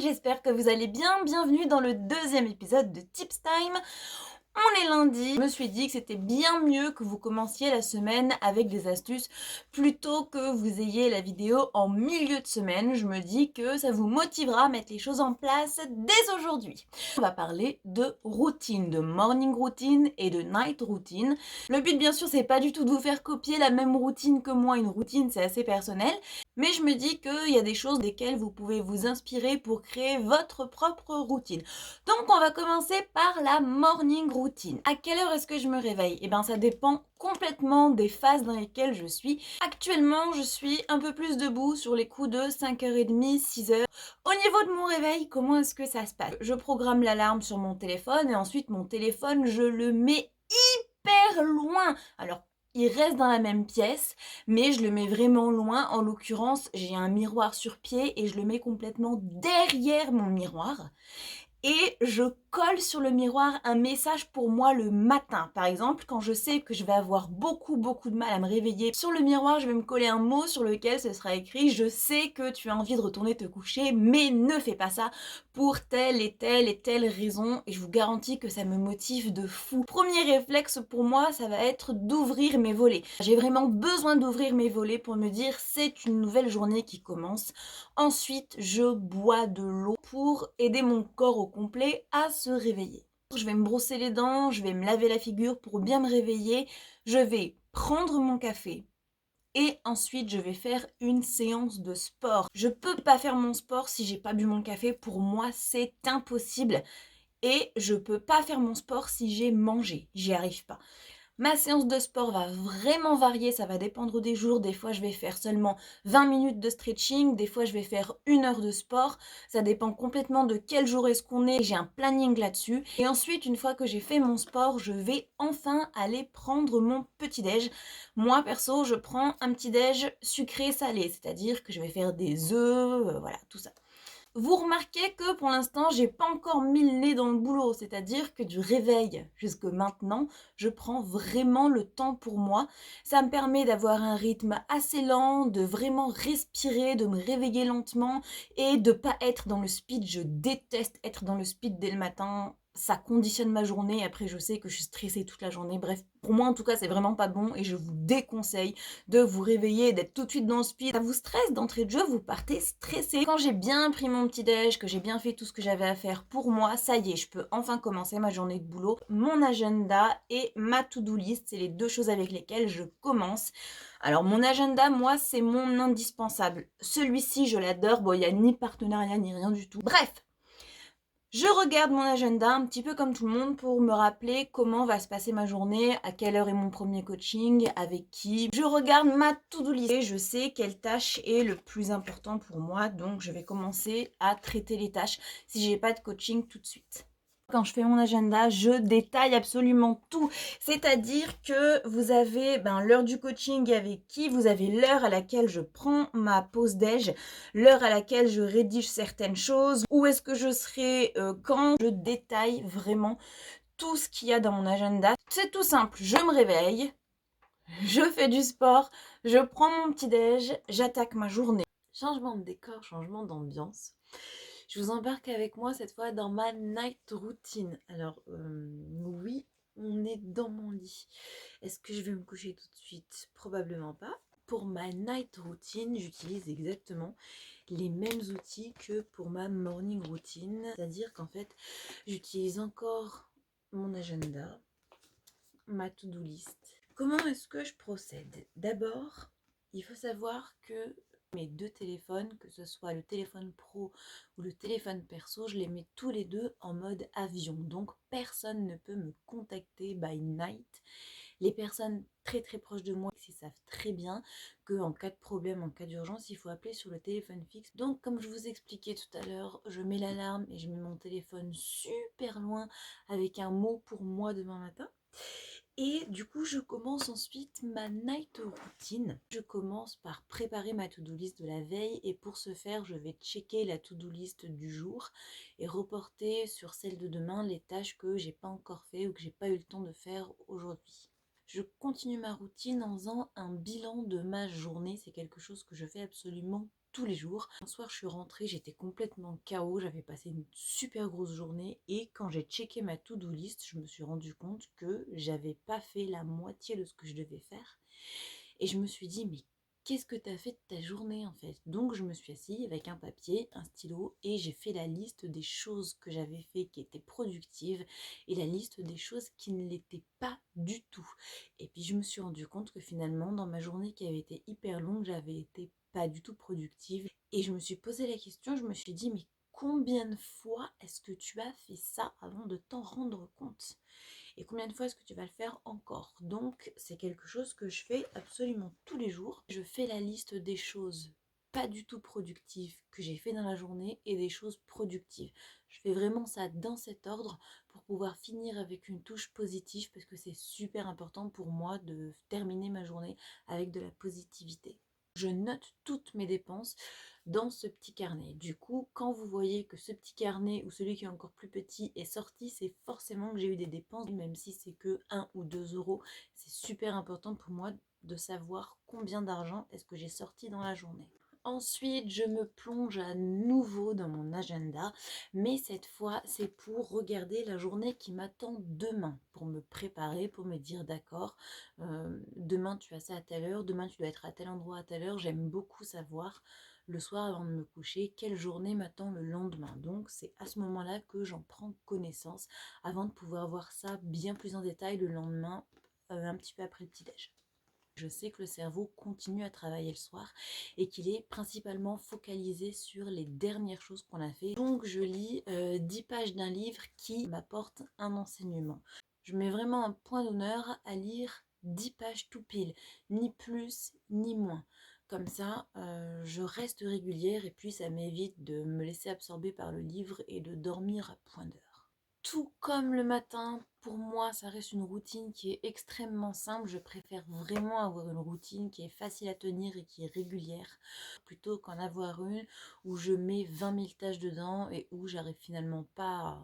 j'espère que vous allez bien. Bienvenue dans le deuxième épisode de Tips Time. On est lundi, je me suis dit que c'était bien mieux que vous commenciez la semaine avec des astuces plutôt que vous ayez la vidéo en milieu de semaine. Je me dis que ça vous motivera à mettre les choses en place dès aujourd'hui. On va parler de routine, de morning routine et de night routine. Le but bien sûr c'est pas du tout de vous faire copier la même routine que moi, une routine c'est assez personnel. Mais je me dis qu'il y a des choses desquelles vous pouvez vous inspirer pour créer votre propre routine. Donc on va commencer par la morning routine. À quelle heure est-ce que je me réveille? Eh bien ça dépend complètement des phases dans lesquelles je suis. Actuellement je suis un peu plus debout sur les coups de 5h30, 6h. Au niveau de mon réveil, comment est-ce que ça se passe? Je programme l'alarme sur mon téléphone et ensuite mon téléphone je le mets hyper loin. Alors il reste dans la même pièce, mais je le mets vraiment loin. En l'occurrence, j'ai un miroir sur pied et je le mets complètement derrière mon miroir. Et je colle sur le miroir un message pour moi le matin. Par exemple, quand je sais que je vais avoir beaucoup de mal à me réveiller, sur le miroir, je vais me coller un mot sur lequel ce sera écrit « Je sais que tu as envie de retourner te coucher, mais ne fais pas ça pour telle et telle raison. » Et je vous garantis que ça me motive de fou. Premier réflexe pour moi, ça va être d'ouvrir mes volets. J'ai vraiment besoin d'ouvrir mes volets pour me dire « C'est une nouvelle journée qui commence ». Ensuite, je bois de l'eau pour aider mon corps au complet à se réveiller. Je vais me brosser les dents, je vais me laver la figure pour bien me réveiller. Je vais prendre mon café et ensuite je vais faire une séance de sport. Je peux pas faire mon sport si j'ai pas bu mon café. Pour moi, c'est impossible. Et je peux pas faire mon sport si j'ai mangé. J'y arrive pas. Ma séance de sport va vraiment varier, ça va dépendre des jours. Des fois, je vais faire seulement 20 minutes de stretching, des fois, je vais faire 1 heure de sport. Ça dépend complètement de quel jour est-ce qu'on est. J'ai un planning là-dessus. Et ensuite, une fois que j'ai fait mon sport, je vais enfin aller prendre mon petit-déj. Moi, perso, je prends un petit-déj sucré-salé, c'est-à-dire que je vais faire des œufs, voilà, tout ça. Vous remarquez que pour l'instant, j'ai pas encore mis le nez dans le boulot, c'est-à-dire que du réveil jusque maintenant, je prends vraiment le temps pour moi. Ça me permet d'avoir un rythme assez lent, de vraiment respirer, de me réveiller lentement et de pas être dans le speed. Je déteste être dans le speed dès le matin. Ça conditionne ma journée. Après, je sais que je suis stressée toute la journée. Bref, pour moi, en tout cas, c'est vraiment pas bon et je vous déconseille de vous réveiller et d'être tout de suite dans le speed. Ça vous stresse d'entrée de jeu, vous partez stressé. Quand j'ai bien pris mon petit déj, que j'ai bien fait tout ce que j'avais à faire pour moi, ça y est, je peux enfin commencer ma journée de boulot. Mon agenda et ma to-do list, c'est les deux choses avec lesquelles je commence. Alors mon agenda, moi, c'est mon indispensable. Celui-ci, je l'adore. Bon, il n'y a ni partenariat ni rien du tout. Bref, je regarde mon agenda un petit peu comme tout le monde pour me rappeler comment va se passer ma journée, à quelle heure est mon premier coaching, avec qui. Je regarde ma to-do list et je sais quelle tâche est le plus important pour moi, donc je vais commencer à traiter les tâches si j'ai pas de coaching tout de suite. Quand je fais mon agenda, je détaille absolument tout. C'est-à-dire que vous avez l'heure du coaching avec qui, vous avez l'heure à laquelle je prends ma pause déj, l'heure à laquelle je rédige certaines choses, où est-ce que je serai quand. Je détaille vraiment tout ce qu'il y a dans mon agenda. C'est tout simple, je me réveille, je fais du sport, je prends mon petit déj, j'attaque ma journée. Changement de décor, changement d'ambiance. Je vous embarque avec moi cette fois dans ma night routine. Alors, oui, on est dans mon lit. Est-ce que je vais me coucher tout de suite? Probablement pas. Pour ma night routine, j'utilise exactement les mêmes outils que pour ma morning routine. C'est-à-dire qu'en fait, j'utilise encore mon agenda, ma to-do list. Comment est-ce que je procède? D'abord, il faut savoir que mes deux téléphones, que ce soit le téléphone pro ou le téléphone perso, je les mets tous les deux en mode avion. Donc personne ne peut me contacter by night. Les personnes très proches de moi, ils savent très bien qu'en cas de problème, en cas d'urgence, il faut appeler sur le téléphone fixe. Donc comme je vous expliquais tout à l'heure, je mets l'alarme et je mets mon téléphone super loin avec un mot pour moi demain matin. Et du coup, je commence ensuite ma night routine. Je commence par préparer ma to-do list de la veille et pour ce faire, je vais checker la to-do list du jour et reporter sur celle de demain les tâches que j'ai pas encore fait ou que j'ai pas eu le temps de faire aujourd'hui. Je continue ma routine en faisant un bilan de ma journée. C'est quelque chose que je fais absolument tous les jours. Un soir, je suis rentrée, j'étais complètement KO, j'avais passé une super grosse journée et quand j'ai checké ma to-do list, je me suis rendu compte que j'avais pas fait la moitié de ce que je devais faire. Et je me suis dit, mais qu'est-ce que tu as fait de ta journée en fait? Donc je me suis assise avec un papier, un stylo et j'ai fait la liste des choses que j'avais fait qui étaient productives et la liste des choses qui ne l'étaient pas du tout. Et puis je me suis rendu compte que finalement dans ma journée qui avait été hyper longue, j'avais été pas du tout productive. Et je me suis posé la question, je me suis dit, mais combien de fois est-ce que tu as fait ça avant de t'en rendre compte? Et combien de fois est-ce que tu vas le faire encore? Donc c'est quelque chose que je fais absolument tous les jours. Je fais la liste des choses pas du tout productives que j'ai fait dans la journée et des choses productives. Je fais vraiment ça dans cet ordre pour pouvoir finir avec une touche positive parce que c'est super important pour moi de terminer ma journée avec de la positivité. Je note toutes mes dépenses dans ce petit carnet. Du coup, quand vous voyez que ce petit carnet ou celui qui est encore plus petit est sorti, c'est forcément que j'ai eu des dépenses, même si c'est que 1 ou 2 euros. C'est super important pour moi de savoir combien d'argent est-ce que j'ai sorti dans la journée. Ensuite, je me plonge à nouveau dans mon agenda, mais cette fois, c'est pour regarder la journée qui m'attend demain, pour me préparer, pour me dire d'accord, demain tu as ça à telle heure, demain tu dois être à tel endroit à telle heure. J'aime beaucoup savoir le soir avant de me coucher quelle journée m'attend le lendemain. Donc c'est à ce moment-là que j'en prends connaissance avant de pouvoir voir ça bien plus en détail le lendemain, un petit peu après le petit-déj. Je sais que le cerveau continue à travailler le soir et qu'il est principalement focalisé sur les dernières choses qu'on a fait. Donc je lis 10 pages d'un livre qui m'apporte un enseignement. Je mets vraiment un point d'honneur à lire 10 pages tout pile, ni plus ni moins. Comme ça, je reste régulière et puis ça m'évite de me laisser absorber par le livre et de dormir à point d'heure. Tout comme le matin, pour moi, ça reste une routine qui est extrêmement simple. Je préfère vraiment avoir une routine qui est facile à tenir et qui est régulière, plutôt qu'en avoir une où je mets 20 000 tâches dedans et où j'arrive finalement pas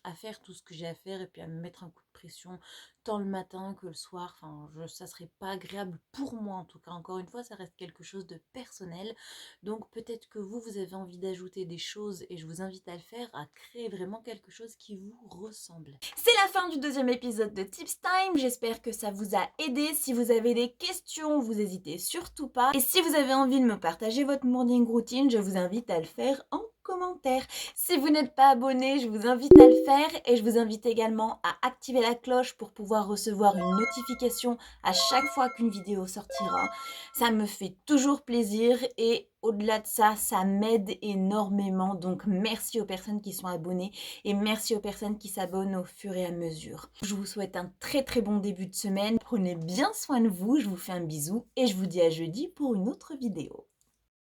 à faire tout ce que j'ai à faire et puis à me mettre un coup de pression tant le matin que le soir. Enfin, ça serait pas agréable pour moi en tout cas. Encore une fois, ça reste quelque chose de personnel. Donc peut-être que vous avez envie d'ajouter des choses et je vous invite à le faire, à créer vraiment quelque chose qui vous ressemble. C'est la fin du deuxième épisode de Tips Time. J'espère que ça vous a aidé. Si vous avez des questions, vous n'hésitez surtout pas. Et si vous avez envie de me partager votre morning routine, je vous invite à le faire en commentaire. Si vous n'êtes pas abonné, je vous invite à le faire et je vous invite également à activer la cloche pour pouvoir recevoir une notification à chaque fois qu'une vidéo sortira. Ça me fait toujours plaisir et au-delà de ça, ça m'aide énormément. Donc merci aux personnes qui sont abonnées et merci aux personnes qui s'abonnent au fur et à mesure. Je vous souhaite un très très bon début de semaine. Prenez bien soin de vous, je vous fais un bisou et je vous dis à jeudi pour une autre vidéo.